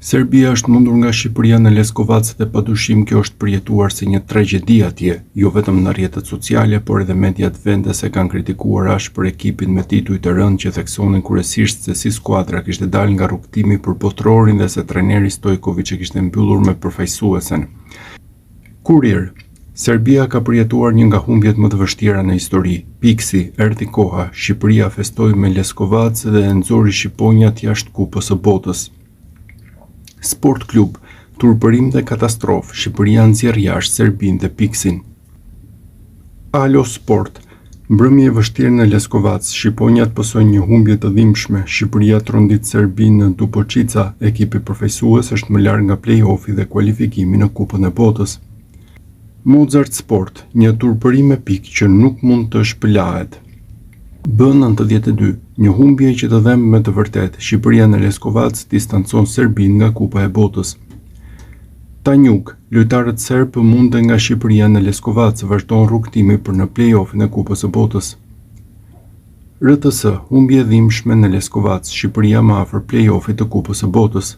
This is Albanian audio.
Serbia është mundur nga Shqipëria në Leskovac dhe padyshim kjo është përjetuar si një tragjedi atje, jo vetëm në rrjetet sociale, por edhe mediat vendese kanë kritikuar ashpër ekipin me tituj të rënd që theksonin kryesisht se si skuadra kishte dalë nga rrugtimi për botrorin dhe se trajneri Stojković e kishte mbyllur me përfaqësuesen. Kurier. Serbia ka përjetuar një nga humbjet më të vështira në histori. Piksi, erdhi koha, Shqipëria festoi me Leskovac dhe e nxori Shqiponjat jashtë Kupës së Botës. Sport Klub, turpërim dhe katastrofë, Shqipëria nxjerr jashtë Serbinë dhe Piksin. Alo Sport, mbrëmje e vështirë në Leskovac, Shqiponjat pësojnë një humbje të dhimbshme, Shqipëria trondit Serbinë në Dubočica, ekipi përfaqësues është më larg nga play-offi dhe kualifikimi në Kupën e Botës. Mozart Sport, një turpërim epik që nuk mund të shpëlahet. B92, një humbje që të dhem me të vërtet, Shqipëria në Leskovac distancon Serbinë nga Kupa e Botës. Tanjuk, lojtarët serb munden nga Shqipëria në Leskovac vazhdon rrugtimi për në play-offin e Kupës së Botës. RTS, humbje dhimbshme në Leskovac, Shqipëria më afër play-offit të Kupës së Botës.